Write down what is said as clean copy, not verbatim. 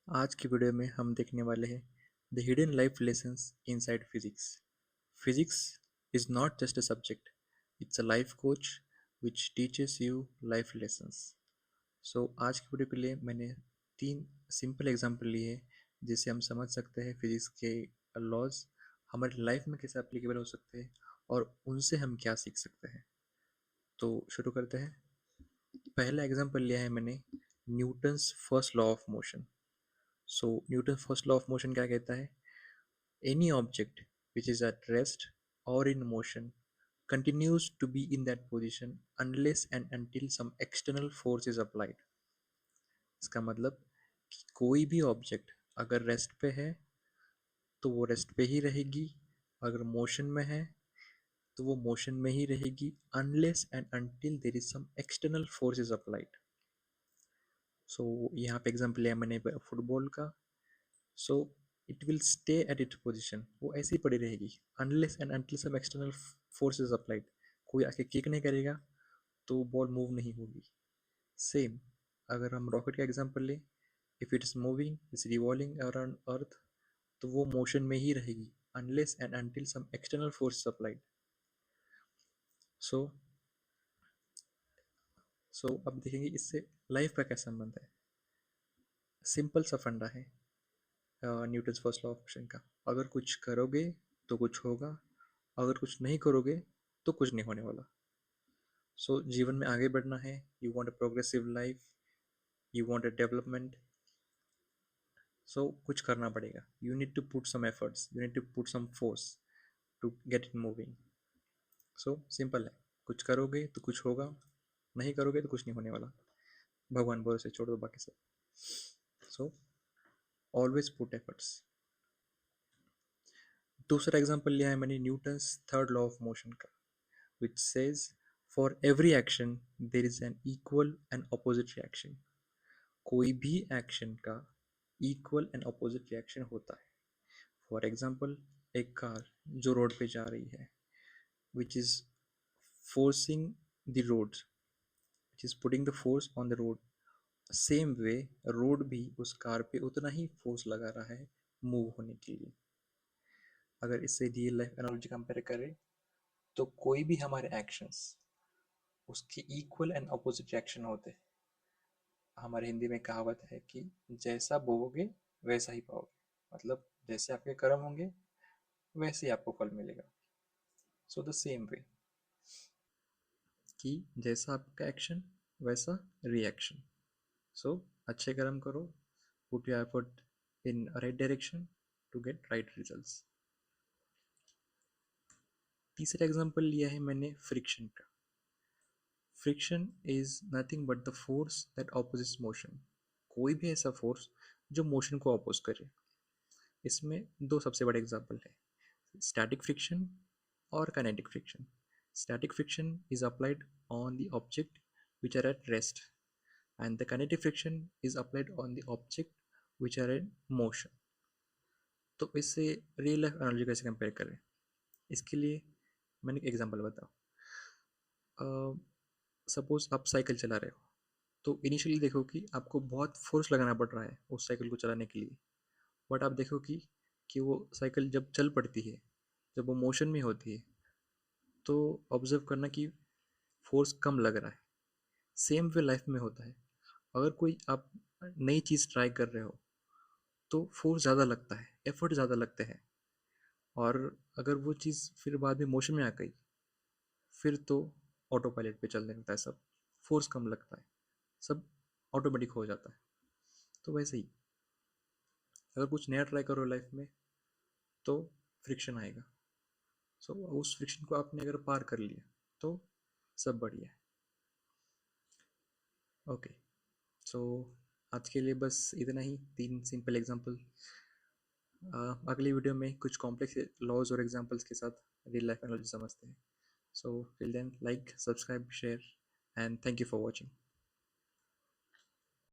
आज की वीडियो में हम देखने वाले हैं the hidden life lessons inside physics. Physics is not just a subject, it's a life coach which teaches you life lessons. So आज की वीडियो के लिए मैंने 3 सिंपल एग्जाम्पल लिए हैं जिससे हम समझ सकते हैं फिजिक्स के लॉज हमारी लाइफ में कैसे एप्लीकेबल हो सकते हैं और उनसे हम क्या सीख सकते हैं। तो शुरू करते हैं। पहला एग्जाम्पल लिया है मैंने Newton's first law of motion. So Newton first law of motion क्या कहता है? Any object which is at rest or in motion continues to be in that position unless and until some external force is applied। इसका मतलब कि कोई भी object अगर rest पे है तो वो रेस्ट पे ही रहेगी, अगर मोशन में है तो वो मोशन में ही रहेगी unless and until there is some external force is applied। सो यहाँ पे एग्जाम्पल लिया मैंने फुटबॉल का। So it will stay at it position, वो ऐसे ही पड़ी रहेगी unless and until some external force is applied. कोई आके किक नहीं करेगा तो बॉल मूव नहीं होगी। सेम अगर हम रॉकेट का एग्जांपल लें, if it is moving is revolving around earth तो वो मोशन में ही रहेगी unless and until some external force is applied. So so अब देखेंगे इससे लाइफ का क्या संबंध है। सिंपल सा फंडा है Newton's first law of motion का। अगर कुछ करोगे तो कुछ होगा, अगर कुछ नहीं करोगे तो कुछ नहीं होने वाला। सो जीवन में आगे बढ़ना है, you want a progressive life, you want a development, so कुछ करना पड़ेगा। You need to put some efforts, you need to put some force to get it moving. So simple है, कुछ करोगे तो कुछ होगा, नहीं करोगे तो कुछ नहीं होने वाला। भगवान भरोसे छोड़ दो बाकी सब। So always put efforts. दूसरा एग्जांपल लिया है मैंने Newton's third law of motion का, which says for every action there is an equal and opposite reaction। कोई भी एक्शन का इक्वल एंड अपोजिट रिएक्शन होता है। फॉर एग्जाम्पल एक कार जो रोड पे जा रही है which is forcing the road, which is putting the force on the road, same way road भी उस कार पे उतना ही फोर्स लगा रहा है मूव होने के लिए। अगर इससे रियल लाइफ एनालॉजी कंपेयर करें तो कोई भी हमारे एक्शंस उसके इक्वल एंड अपोजिट रिएक्शन होते हैं। हमारे हिंदी में कहावत है कि जैसा बोओगे वैसा ही पाओगे, मतलब जैसे आपके कर्म होंगे वैसे ही आपको फल मिलेगा। सो द सेम वे कि जैसा आपका एक्शन वैसा रिएक्शन। सो अच्छे कर्म करो, put your effort in right direction to get right results. तीसरा एग्जांपल लिया है मैंने फ्रिक्शन का। Friction is nothing but the force that opposites motion. कोई भी ऐसा फोर्स जो मोशन को अपोज करे। इसमें दो सबसे बड़े एग्जाम्पल है, static friction or kinetic friction। Static friction is applied on the object which are at rest and the kinetic friction is applied on the object which are in motion। तो इससे real life analogy कैसे compare करें, इसके लिए मैंने एक example बताओ। Suppose आप साइकिल चला रहे हो तो इनिशियली देखो कि आपको बहुत फोर्स लगाना पड़ रहा है उस साइकिल को चलाने के लिए, बट आप देखो कि वो साइकिल जब चल पड़ती है, जब वो मोशन में होती है तो ऑब्जर्व करना कि फोर्स कम लग रहा है। सेम वे लाइफ में होता है, अगर कोई आप नई चीज़ ट्राई कर रहे हो तो फोर्स ज़्यादा लगता है, एफर्ट ज़्यादा लगते हैं, और अगर वो चीज़ फिर बाद में मोशन में आ गई फिर तो ऑटो पायलट पे चलने लगता है, सब फोर्स कम लगता है, सब ऑटोमेटिक हो जाता है। तो वैसे ही अगर कुछ नया ट्राई करो लाइफ में तो फ्रिक्शन आएगा। सो उस फ्रिक्शन को आपने अगर पार कर लिया तो सब बढ़िया है। ओके, सो आज के लिए बस इतना ही, 3 सिंपल एग्जांपल। अगली वीडियो में कुछ कॉम्प्लेक्स लॉज और एग्जांपल्स के साथ रियल लाइफ एनालॉजी समझते हैं। So till then, like, subscribe, share and thank you for watching.